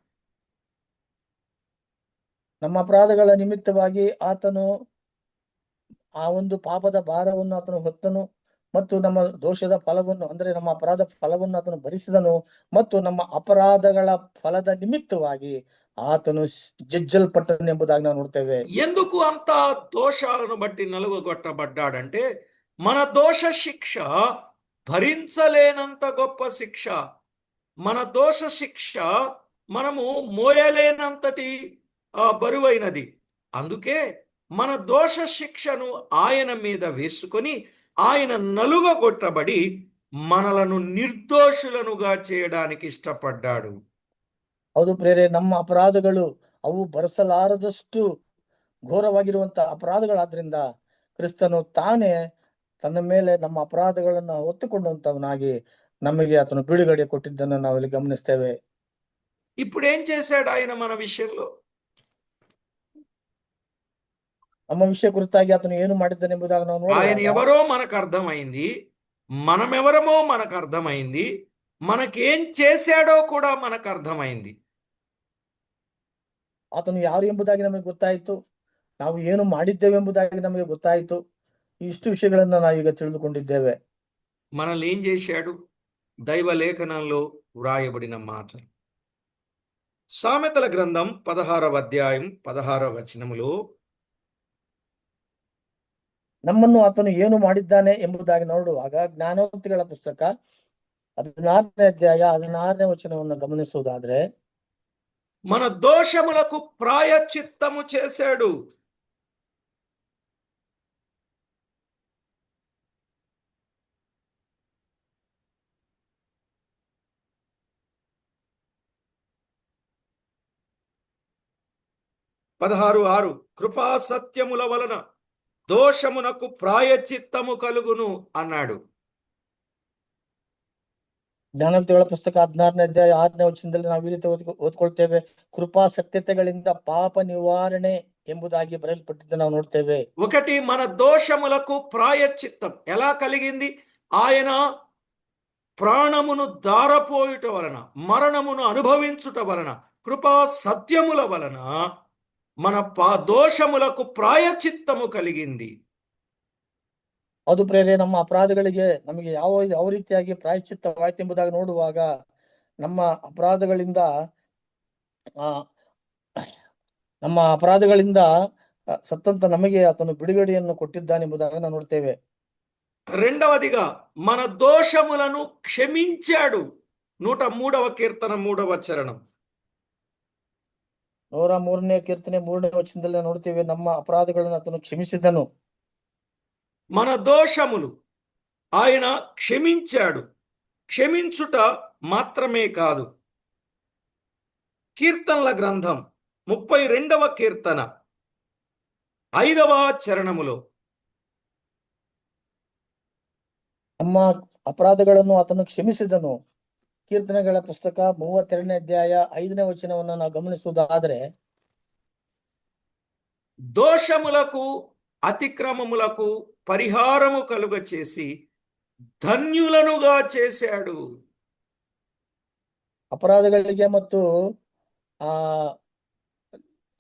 ನಮ್ಮ ಅಪರಾಧಗಳ ನಿಮಿತ್ತವಾಗಿ ಆತನು ಆ ಒಂದು ಪಾಪದ ಭಾರವನ್ನು ಆತನು ಹೊತ್ತನು ಮತ್ತು ನಮ್ಮ ದೋಷದ ಫಲವನ್ನು, ಅಂದ್ರೆ ನಮ್ಮ ಅಪರಾಧ ಫಲವನ್ನು ಆತನು ಭರಿಸಿದನು ಮತ್ತು ನಮ್ಮ ಅಪರಾಧಗಳ ಫಲದ ನಿಮಿತ್ತವಾಗಿ ಆತನು ಜಜ್ಜಲ್ಪಟ್ಟನು ಎಂಬುದಾಗಿ ನಾವು ನೋಡ್ತೇವೆ. ఎందుకు అంత దోషాలను బట్టి నలుగగొట్టబడ్డాడంటే మన దోష శిక్ష భరించలేనంత గొప్ప శిక్ష, మన దోష శిక్ష మనము మోయలేనంతటి బరువైనది. అందుకే మన దోష శిక్షను ఆయన మీద వేసుకొని ఆయన నలుగగొట్టబడి మనలను నిర్దోషులనుగా చేయడానికి ఇష్టపడ్డాడు. ಹೌದು ಪ್ರೇರೆ, ನಮ್ಮ ಅಪರಾಧಗಳು ಅವು ಭರಿಸಲಾರದಷ್ಟು ಘೋರವಾಗಿರುವಂತ ಅಪರಾಧಗಳಾದ್ರಿಂದ ಕ್ರಿಸ್ತನು ತಾನೇ ತನ್ನ ಮೇಲೆ ನಮ್ಮ ಅಪರಾಧಗಳನ್ನ ಹೊತ್ತುಕೊಂಡಂತವನಾಗಿ ನಮಗೆ ಆತನು ಬಿಡುಗಡೆ ಕೊಟ್ಟಿದ್ದನ್ನು ನಾವಿಲ್ಲಿ ಗಮನಿಸ್ತೇವೆ. ఇప్పుడు ఏం చేశాడు ఆయన మన విషయంలో? ನಮ್ಮ ವಿಷಯ ಕುರಿತಾಗಿ ಆತನು ಏನು ಮಾಡಿದ್ದಾನೆಂಬುದಾಗಿ ನಾವು ఆయన ನೋಡುವಾಗ ఎవరో మనకు అర్థమైంది, మనమెవరమో మనకు అర్థమైంది, మనకేం చేశాడో కూడా మనకు అర్థమైంది. ಆತನು ಯಾರು ಎಂಬುದಾಗಿ ನಮಗೆ ಗೊತ್ತಾಯಿತು, ನಾವು ಏನು ಮಾಡಿದ್ದೇವೆ ಎಂಬುದಾಗಿ ನಮಗೆ ಗೊತ್ತಾಯಿತು. ಇಷ್ಟು ವಿಷಯಗಳನ್ನ ನಾವೀಗ ತಿಳಿದುಕೊಂಡಿದ್ದೇವೆ. మనల్ని ఏం చేశాడు? దైవ లేఖనంలో వ్రాయబడిన మాటలు. సామెతల గ్రంథం 16వ అధ్యాయం 16వ వచనములో ನಮ್ಮನ್ನು ಆತನು ಏನು ಮಾಡಿದ್ದಾನೆ ಎಂಬುದಾಗಿ ನೋಡುವಾಗ ಜ್ಞಾನೋಕ್ತಿಗಳ ಪುಸ್ತಕ 16ನೇ ಅಧ್ಯಾಯ 16ನೇ ವಚನವನ್ನು ಗಮನಿಸುವುದಾದ್ರೆ, మన దోషములకు ప్రాయశ్చిత్తము చేశాడు. పదహారు 6 కృపా సత్యముల వలన దోషమునకు ప్రాయశ్చిత్తము కలుగును అన్నాడు. ಜ್ಞಾನೋಕ್ತಿಗಳ ಪುಸ್ತಕ 16ನೇ ಅಧ್ಯಾಯ 6ನೇ ವಚನದಲ್ಲಿ ನಾವು ಈ ರೀತಿ ಓದ್ಕೊಳ್ತೇವೆ, ಕೃಪಾ ಸತ್ಯತೆಗಳಿಂದ ಪಾಪ ನಿವಾರಣೆ ಎಂಬುದಾಗಿ ಬರೆಯಲ್ಪಟ್ಟಿದ್ದು ನಾವು ನೋಡ್ತೇವೆ. ఒకటి, మన దోషములకు ప్రాయశ్చిత్తం ఎలా కలిగింది? ఆయన ప్రాణమును దారపోయుట వలన, మరణమును అనుభవించుట వలన, కృపా సత్యముల వలన మన దోషములకు ప్రాయశ్చిత్తము కలిగింది. ಅದು ಪ್ರೇರೆ, ನಮ್ಮ ಅಪರಾಧಗಳಿಗೆ ನಮಗೆ ಯಾವ ರೀತಿಯಾಗಿ ಪ್ರಾಯಶ್ಚಿತ್ತವಾಯ್ತು ಎಂಬುದಾಗಿ ನೋಡುವಾಗ ನಮ್ಮ ಅಪರಾಧಗಳಿಂದ ಸತ್ತಂತ ನಮಗೆ ಆತನು ಬಿಡುಗಡೆಯನ್ನು ಕೊಟ್ಟಿದ್ದಾನೆಂಬುದಾಗಿ ನಾವು ನೋಡ್ತೇವೆ. రెండవదిగా మన దోషములను క్షమించాడు. 103వ కీర్తన 3వ చరణం. 103ನೇ ಕೀರ್ತನೆ 3ನೇ ವಚನದಲ್ಲಿ ನೋಡ್ತೇವೆ, ನಮ್ಮ ಅಪರಾಧಗಳನ್ನು ಆತನು ಕ್ಷಮಿಸಿದನು. మన దోషములు ఆయన క్షమించాడు. క్షమించుట మాత్రమే కాదు, కీర్తనల గ్రంథం 32వ కీర్తన 5వ చరణములో ನಮ್ಮ ಅಪರಾಧಗಳನ್ನು ಆತನು ಕ್ಷಮಿಸಿದನು. ಕೀರ್ತನೆಗಳ ಪುಸ್ತಕ 32ನೇ ಅಧ್ಯಾಯ 5ನೇ ವಚನವನ್ನು ನಾವು ಗಮನಿಸುವುದಾದ್ರೆ, దోషములకు అతిక్రమములకు పరిహారము కలుగ చేసి ధన్యులనుగా చేశాడు. ಅಪರಾಧಗಳಿಗೆ ಮತ್ತು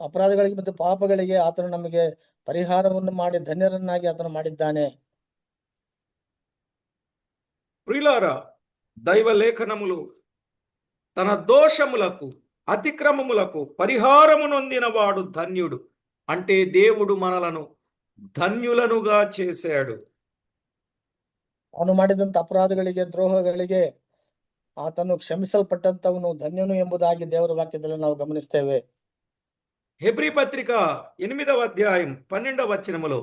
ಅಪರಾಧಗಳಿಗೆ ಮತ್ತು ಪಾಪಗಳಿಗೆ ಆತನು ನಮಗೆ ಪರಿಹಾರವನ್ನು ಮಾಡಿ ಧನ್ಯರನ್ನಾಗಿ ಆತನು ಮಾಡಿದ್ದಾನೆ. ప్రియులారా, దైవ లేఖనములు తన దోషములకు అతిక్రమములకు పరిహారము నొందినవాడు ధన్యుడు అంటే దేవుడు మనలను ధన్యులనుగా చేశాడు. ಅವನು ಮಾಡಿದಂತ ಅಪರಾಧಗಳಿಗೆ ದ್ರೋಹಗಳಿಗೆ ಆತನು ಕ್ಷಮಿಸಲ್ಪಟ್ಟಂತವನು ಧನ್ಯನು ಎಂಬುದಾಗಿ ದೇವರ ವಾಕ್ಯದಲ್ಲಿ ನಾವು ಗಮನಿಸ್ತೇವೆ. హెబ్రీ పత్రిక 8వ అధ్యాయం 12వ వచనములో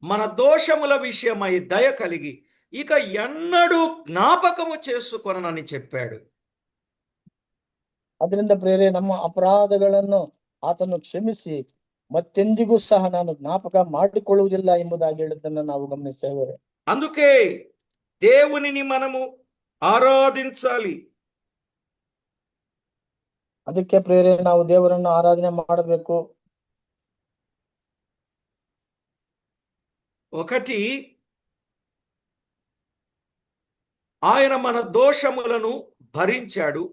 మన దోషముల విషయమై దయ కలిగి ఇక ఎన్నడూ జ్ఞాపకము చేసుకొననని చెప్పాడు. ಅದರಿಂದ ಪ್ರೇರೆ ನಮ್ಮ ಅಪರಾಧಗಳನ್ನು ಆತನು ಕ್ಷಮಿಸಿ ಮತ್ತೆಂದಿಗೂ ಸಹ ನಾನು ಜ್ಞಾಪಕ ಮಾಡಿಕೊಳ್ಳುವುದಿಲ್ಲ ಎಂಬುದಾಗಿ ಹೇಳಿದ್ದನ್ನು ನಾವು ಗಮನಿಸ್ತೇವೆ. అందుకే దేవునిని మనము ఆరాధించాలి. ಅದಕ್ಕೆ ಪ್ರೇರೆ ನಾವು ದೇವರನ್ನು ಆರಾಧನೆ ಮಾಡಬೇಕು. ఒకటి, ఆయన మన దోషములను భరించాడు.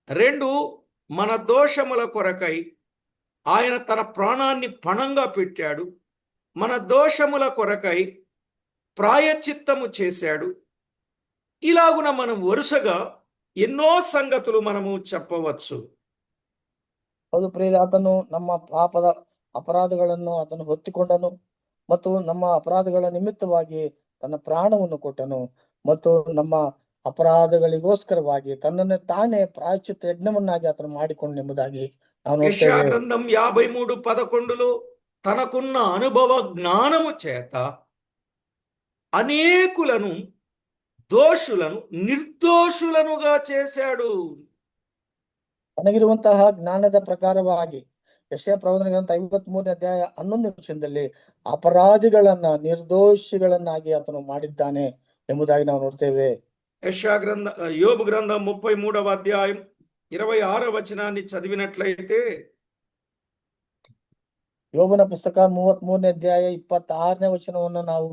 2, మన దోషముల కొరకై ఆయన తన ప్రాణాన్ని పణంగా పెట్టాడు. మన దోషముల కొరకై ప్రాయశ్చిత్తము చేశాడు. ఇలాగున మనం వరుసగా ఎన్నో సంగతులు మనము చెప్పవచ్చు. ಹೌದು ಪ್ರೇರೆ, ಆತನು ನಮ್ಮ ಪಾಪದ ಅಪರಾಧಗಳನ್ನು ಆತನು ಹೊತ್ತಿಕೊಂಡನು ಮತ್ತು ನಮ್ಮ ಅಪರಾಧಗಳ ನಿಮಿತ್ತವಾಗಿ ತನ್ನ ಪ್ರಾಣವನ್ನು ಕೊಟ್ಟನು ಮತ್ತು ನಮ್ಮ ಅಪರಾಧಗಳಿಗೋಸ್ಕರವಾಗಿ ತನ್ನನ್ನು ತಾನೇ ಪ್ರಾಯಶ್ಚಿತ್ತ ಯಜ್ಞವನ್ನಾಗಿ ಆತನು ಮಾಡಿಕೊಂಡು ಎಂಬುದಾಗಿ ನಾವು యెషయా ನೋಡ್ತೇವೆ. గ్రంథం 53:11 తనకున్న అనుభవ జ్ఞానము చేత అనేకులను దోషులను నిర్దోషులనుగా చేశాడు. ತನಗಿರುವಂತಹ ಜ್ಞಾನದ ಪ್ರಕಾರವಾಗಿ ಯೆಶಾಯ ಪ್ರವಾದನ ಗ್ರಂಥ 53ನೇ ಅಧ್ಯಾಯ 11ನೇ ವಚನದಲ್ಲಿ ಅಪರಾಧಿಗಳನ್ನ ನಿರ್ದೋಷಿಗಳನ್ನಾಗಿ ಆತನು ಮಾಡಿದ್ದಾನೆ ಎಂಬುದಾಗಿ ನಾವು ನೋಡ್ತೇವೆ. యోబు గ్రంథం 33వ అధ్యాయం 26వ వచనాన్ని చదివినట్లయితే, ಯೋಬನ ಪುಸ್ತಕ 33ನೇ ಅಧ್ಯಾಯ 26ನೇ ವಚನವನ್ನು ನಾವು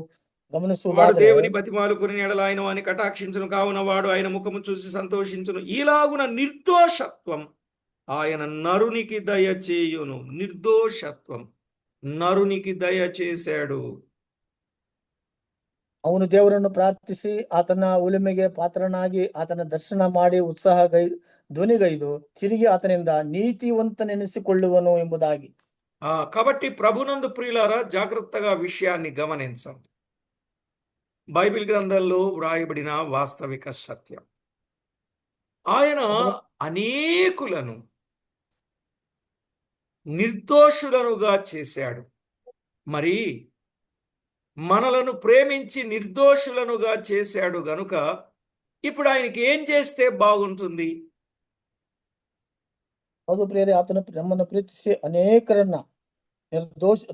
వాడు ಗಮನಿಸುವುದಾದರೆ, దేవుని బతిమాలుకుని ఎడల ఆయన వాని కటాక్షించును, కావున వాడు ఆయన ముఖము చూసి సంతోషించును. ఇలాగున నిర్దోషత్వం ఆయన నరునికి దయచేయును. నిర్దోషత్వం నరునికి దయచేశాడు. ಅವನು ದೇವರನ್ನು ಪ್ರಾರ್ಥಿಸಿ ಆತನ ಒಲಿಮೆಗೆ ಪಾತ್ರನಾಗಿ ಆತನ ದರ್ಶನ ಮಾಡಿ ಧ್ವನಿಗೈದು ತಿರುಗಿ ಆತನಿಂದ ನೀತಿವಂತನೆನಿಸಿಕೊಳ್ಳುವನು ಎಂಬುದಾಗಿ. కాబట్టి ప్రభునందు ప్రియులారా, జాగ్రత్తగా విషయాన్ని గమనించండి. బైబిల్ గ్రంథంలో వ్రాయబడిన వాస్తవిక సత్యం, ఆయన అనేకులను నిర్దోషులనుగా చేశాడు. మరి మనలను ప్రేమించి నిర్దోషులనుగా చేశాడు గనుక ఇప్పుడు ఆయనకి ఏం చేస్తే బాగుంటుంది? ಹೌದು ಪ್ರಿಯರೇ, ಆತನು ನಮ್ಮನ್ನು ಪ್ರೀತಿಸಿ ಅನೇಕರನ್ನ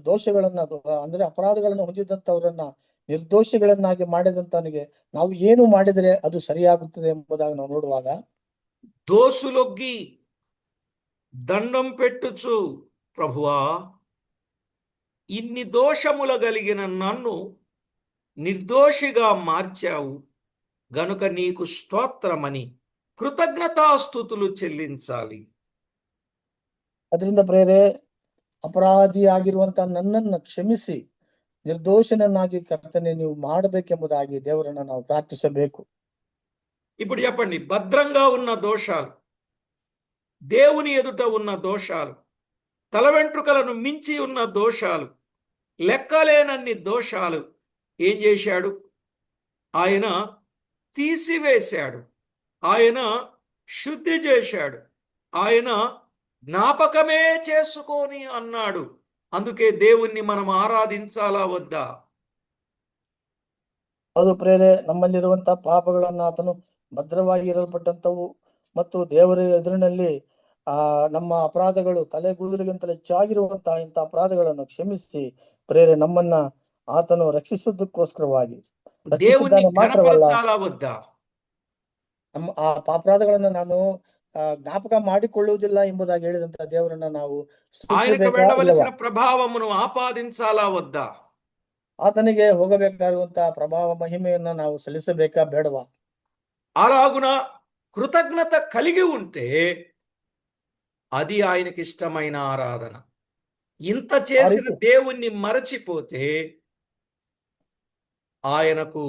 ದೋಷಗಳನ್ನ ಅಂದ್ರೆ ಅಪರಾಧಗಳನ್ನು ಹೊಂದಿದಂತವರನ್ನ ನಿರ್ದೋಷಿಗಳನ್ನಾಗಿ ಮಾಡಿದಂತವನಿಗೆ ನಾವು ಏನು ಮಾಡಿದರೆ ಅದು ಸರಿಯಾಗುತ್ತದೆ ಎಂಬುದಾಗಿ ನಾವು ನೋಡುವಾಗ, దోసులొగ్గి దండం పెట్టుచు, ప్రభువా, ఇన్ని దోషముల కలిగిన నన్ను నిర్దోషిగా మార్చావు గనుక నీకు స్తోత్రమని కృతజ్ఞతాస్తుతులు చెల్లించాలి. ಅದರಿಂದ ಪ್ರೇರೆ ಅಪರಾಧಿಯಾಗಿರುವಂತ ನನ್ನನ್ನು ಕ್ಷಮಿಸಿ ನಿರ್ದೋಷನನ್ನಾಗಿ ಕರ್ತನೆ ನೀವು ಮಾಡಬೇಕೆಂಬುದಾಗಿ ದೇವರನ್ನ ನಾವು ಪ್ರಾರ್ಥಿಸಬೇಕು. ఇప్పుడు చెప్పండి, భద్రంగా ఉన్న దోషాలు, దేవుని ఎదుట ఉన్న దోషాలు, తల వెంట్రుకలను మించి ఉన్న దోషాలు, లెక్కలేనన్ని దోషాలు ఏం చేశాడు? ఆయన తీసివేశాడు, ఆయన శుద్ధి చేశాడు, ఆయన జ్ఞాపకమే చేసుకొని అన్నాడు. అందుకే దేవుణ్ణి మనం ఆరాధించాలా వద్దా? ಅದು ಪ್ರೇರೆ, ನಮ್ಮಲ್ಲಿರುವಂತ ಪಾಪಗಳನ್ನ ಆತನು ಭದ್ರವಾಗಿ ಇರಲ್ಪಟ್ಟಂತವು ಮತ್ತು ದೇವರ ಎದುರಿನಲ್ಲಿ ನಮ್ಮ ಅಪರಾಧಗಳು ತಲೆಗೂದಲಿಗಿಂತಲೇ ಹೆಚ್ಚಾಗಿರುವಂತಹ ಇಂಥ ಅಪರಾಧಗಳನ್ನು ಕ್ಷಮಿಸಿ ಪ್ರೇರೆ ನಮ್ಮನ್ನ ಆತನು ರಕ್ಷಿಸುವುದಕ್ಕೋಸ್ಕರವಾಗಿ దేవుణ్ణి ಮಾತ್ರವಲ್ಲ, ఘనపరచాలా వద్దా? ನಮ್ಮ ಆ ಅಪರಾಧಗಳನ್ನ ನಾನು ಜ್ಞಾಪಕ ಮಾಡಿಕೊಳ್ಳುವುದಿಲ್ಲ ಎಂಬುದಾಗಿ ಹೇಳಿದಂತ ದೇವರನ್ನ ನಾವು ఆయనకు ಸ್ತುತಿಸಬೇಕಾ వెళ్ళవలసిన ಇಲ್ಲವಾ? ప్రభావమును ఆపాదించాలా వద్దా? ಆತನಿಗೆ ಹೋಗಬೇಕಾಗಿರುವಂತಹ ಪ್ರಭಾವ ಮಹಿಮೆಯನ್ನ ನಾವು ಸಲ್ಲಿಸಬೇಕಾ ಬೇಡವಾ? అలాగున కృతజ్ఞత కలిగి ఉంటే అది ఆయనకి ఇష్టమైన ఆరాధన. ఇంత ఆ చేసిన రీతి దేవుణ్ణి మరచిపోతే ఆయనకు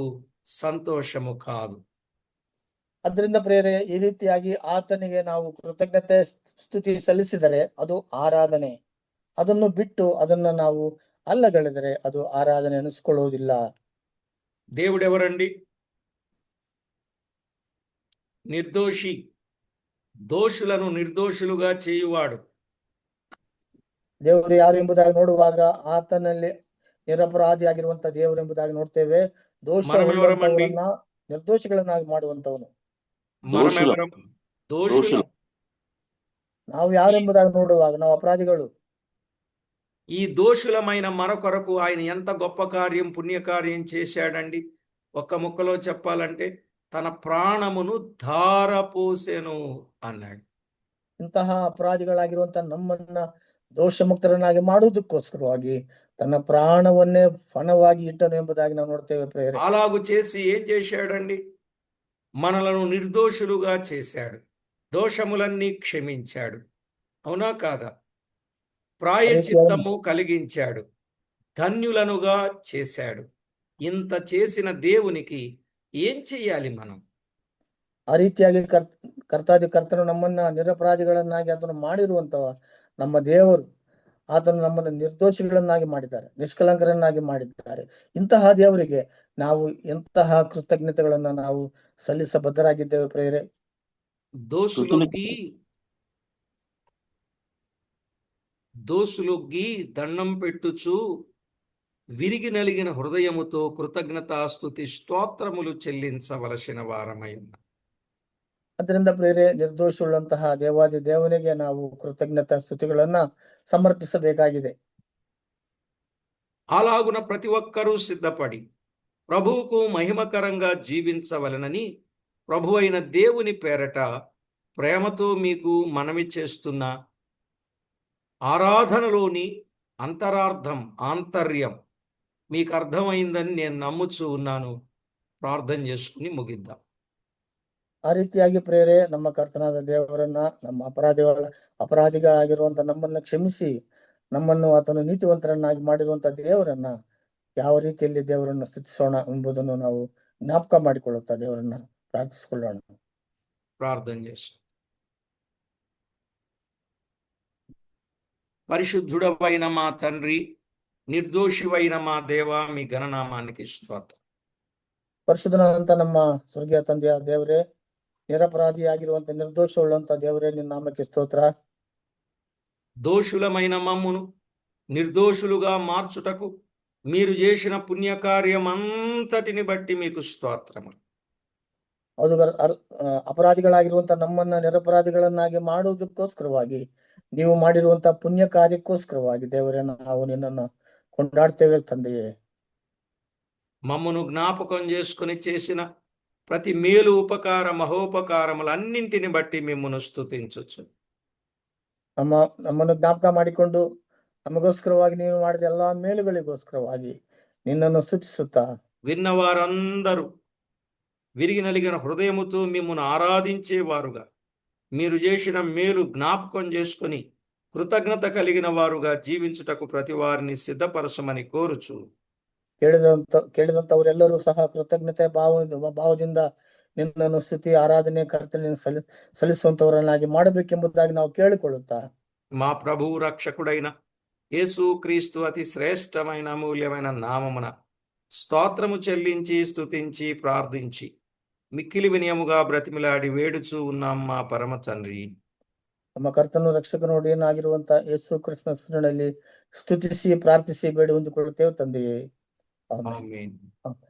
సంతోషము కాదు. ಅದರಿಂದ ಪ್ರೇರೆ ಈ ರೀತಿಯಾಗಿ ಆತನಿಗೆ ನಾವು ಕೃತಜ್ಞತೆ ಸ್ತುತಿ ಸಲ್ಲಿಸಿದರೆ ಅದು ಆರಾಧನೆ. ಅದನ್ನು ಬಿಟ್ಟು ಅದನ್ನ ನಾವು ಅಲ್ಲಗಳೆದರೆ ಅದು ಆರಾಧನೆ ಅನಿಸ್ಕೊಳ್ಳುವುದಿಲ್ಲ. దేవుడెవరండి? నిర్దోషి. దోషులను నిర్దోషులుగా చేయువాడు. ದೇವರು ಯಾರು ಎಂಬುದಾಗಿ ನೋಡುವಾಗ ಆತನಲ್ಲಿ ನಿರಪರಾಧಿಯಾಗಿರುವಂತ ದೇವರು ಎಂಬುದಾಗಿ ನೋಡ್ತೇವೆ. ದೋಷ మనమెవరమండి? ಉಳ್ಳಂತವರನ್ನ ನಿರ್ದೋಷಿಗಳನ್ನಾಗಿ ಮಾಡುವಂತವನು. దోషులం మనమెవరం? దోషులం. ನಾವು ಯಾರೆಂಬುದಾಗಿ ನೋಡುವಾಗ ನಾವು ಅಪರಾಧಿಗಳು. ఈ దోషులమైన మన కొరకు ఆయన ఎంత గొప్ప కార్యం, పుణ్యకార్యం చేశాడండి. ఒక్క ముక్కలో చెప్పాలంటే తన ప్రాణమును ధారపోసెను అన్నాడు. ಇಂತಹ ಅಪರಾಧಿಗಳಾಗಿರುವಂತ ನಮ್ಮನ್ನ ದೋಷ ಮುಕ್ತರನ್ನಾಗಿ ಮಾಡುವುದಕ್ಕೋಸ್ಕರವಾಗಿ ತನ್ನ ಪ್ರಾಣವನ್ನೇ ಫಣವಾಗಿ ಇಟ್ಟನು ಎಂಬುದಾಗಿ ನಾವು ನೋಡ್ತೇವೆ ಪ್ರೇರೆ. అలాగు చేసి ఏం చేశాడండి? మనలను నిర్దోషులుగా చేశాడు. దోషములన్నీ క్షమించాడు. అవునా కాదా? ప్రాయచిత్తము కలిగించాడు. ధన్యులనుగా చేశాడు. ఇంత చేసిన దేవునికి ఏం చెయ్యాలి మనం? ಆ ರೀತಿಯಾಗಿ ಕರ್ತನು ನಮ್ಮನ್ನ ನಿರಪರಾಧಿಗಳನ್ನಾಗಿ ಅದನ್ನು ಮಾಡಿರುವಂತವ ನಮ್ಮ ದೇವರು ಆತನು ನಮ್ಮನ್ನು ನಿರ್ದೋಷಿಗಳನ್ನಾಗಿ ಮಾಡಿದ್ದಾರೆ, ನಿಷ್ಕಲಂಕರನ್ನಾಗಿ ಮಾಡಿದ್ದಾರೆ. ಇಂತಹ ದೇವರಿಗೆ ನಾವು ಎಂತಹ ಕೃತಜ್ಞತೆಗಳನ್ನ ನಾವು ಸಲ್ಲಿಸಬದ್ಧರಾಗಿದ್ದೇವೆ ಪ್ರೇರೆ. దోసులొగ్గి దండం పెట్టుచు విరిగి నలిగిన హృదయముతో కృతజ్ఞతాస్తుతి స్తోత్రములు చెల్లించవలసిన వారమై ఉన్నాం. ಅದರಿಂದ ಪ್ರೇರೆ ನಿರ್ದೋಷವುಳ್ಳಂತಹ ದೇವಾದಿ ದೇವನಿಗೆ ನಾವು ಕೃತಜ್ಞತಾ ಸ್ತುತಿಗಳನ್ನ ಸಮರ್ಪಿಸಬೇಕಾಗಿದೆ. అలాగున ప్రతి ఒక్కరూ సిద్ధపడి ప్రభువుకు మహిమకరంగా జీవించవలనని ప్రభు అయిన దేవుని పేరట ప్రేమతో మీకు మనవి చేస్తున్న ఆరాధనలోని అంతరార్థం, ఆంతర్యం మీకు అర్థమైందని నేను నమ్ముచూ ఉన్నాను. ప్రార్థన చేసుకుని ముగిద్దాం. ಆ ರೀತಿಯಾಗಿ ಪ್ರೇರೆ ನಮ್ಮ ಕರ್ತನಾದ ದೇವರನ್ನ ನಮ್ಮ ಅಪರಾಧಿಗಳಾಗಿರುವಂತ ನಮ್ಮನ್ನ ಕ್ಷಮಿಸಿ ನಮ್ಮನ್ನು ಆತನು ನೀತಿವಂತರನ್ನಾಗಿ ಮಾಡಿರುವಂತ ದೇವರನ್ನ ಯಾವ ರೀತಿಯಲ್ಲಿ ದೇವರನ್ನ ಸ್ತುತಿಸೋಣ ಎಂಬುದನ್ನು ನಾವು ಜ್ಞಾಪಕ ಮಾಡಿಕೊಳ್ಳುತ್ತಾ ದೇವರನ್ನ ಪ್ರಾರ್ಥಿಸಿಕೊಳ್ಳೋಣ. ప్రార్థన చేస్తాం. పరిశుద్ధుడవైన మా తండ్రి, నిర్దోషివైన మా దేవ, మీ ఘననామానికి స్తోత్రం. ಪರಿಶುದ್ಧನಾದಂತ ನಮ್ಮ ಸ್ವರ್ಗೀಯ ತಂದೆಯ ದೇವರೇ, నిరపరాధిಯಾಗಿರುವಂತ ನಿರ್ದೋಷವುಳ್ಳಂತ ದೇವರೇ, ನಿನ್ನ ನಾಮಕ್ಕೆ ಸ್ತೋತ್ರ. దోషులమైన మమ్మును నిర్దోషులుగా మార్చుటకు మీరు చేసిన పుణ్యకార్యం అంతటిని బట్టి మీకు స్తోత్రములు. ಅದು ಅಪರಾಧಿಗಳಾಗಿರುವಂತ ನಮ್ಮನ್ನ ನಿರಪರಾಧಿಗಳನ್ನಾಗಿ ಮಾಡುವುದಕ್ಕೋಸ್ಕರವಾಗಿ ನೀವು ಮಾಡಿರುವಂತ ಪುಣ್ಯ ಕಾರ್ಯಕ್ಕೋಸ್ಕರವಾಗಿ ದೇವರೇ ನಾವು ನಿನ್ನನ್ನ ಕೊಂಡಾಡ್ತೇವೆ ತಂದೆಯೇ. మమ్మను జ్ఞాపకం చేసుకుని చేసిన ప్రతి మేలు, ఉపకార, మహోపకారములన్నింటిని బట్టి మిమ్మను స్తుతించొచ్చు. ನಮ್ಮನ್ನು ಜ್ಞಾಪಕ ಮಾಡಿಕೊಂಡು ನಮಗೋಸ್ಕರವಾಗಿ ನೀವು ಮಾಡಿದ ಎಲ್ಲಾ ಮೇಲುಗಳಿಗೋಸ್ಕರವಾಗಿ ನಿನ್ನನ್ನು ಸ್ತುತಿಸುತ್ತಾ విన్నవారందరూ విరిగి నలిగిన హృదయముతో మిమ్మను ఆరాధించేవారుగా, మీరు చేసిన మేలు జ్ఞాపకం చేసుకుని కృతజ్ఞత కలిగిన వారుగా జీవించుటకు ప్రతి వారిని సిద్ధపరచమని కోరుచు ಕೇಳಿದಂತವರೆಲ್ಲರೂ ಸಹ ಕೃತಜ್ಞತೆ ಭಾವದಿಂದ ನಿನ್ನನ್ನು ಸ್ತುತಿ, ಆರಾಧನೆ, ಕರ್ತನೆ ಸಲ್ಲಿಸುವಂತವರನ್ನಾಗಿ ಮಾಡಬೇಕೆಂಬುದಾಗಿ ನಾವು ಕೇಳಿಕೊಳ್ಳುತ್ತಾ మా ప్రభువు రక్షకుడైన యేసుక్రీస్తు అతి శ్రేష్టమైన అమూల్యమైన నామమున స్తోత్రము చెల్లించి స్తుతించి ప్రార్థించి మిక్కిలి వినయముగా బ్రతిమిలాడి వేడుచూ ఉన్నాం మా పరమ తండ్రి. ನಮ್ಮ ಕರ್ತನು ರಕ್ಷಕನು ಒಡೆಯನಾಗಿರುವಂತ ಯೇಸು ಕ್ರಿಸ್ತನ ಹೆಸರಿನಲ್ಲಿ ಸ್ತುತಿಸಿ ಪ್ರಾರ್ಥಿಸಿ ಬೇಡಿ ಹೊಂದಿಕೊಳ್ಳುತ್ತೇವೆ ತಂದೆಯೇ. ಆಮೆನ್. ಆಮೆನ್.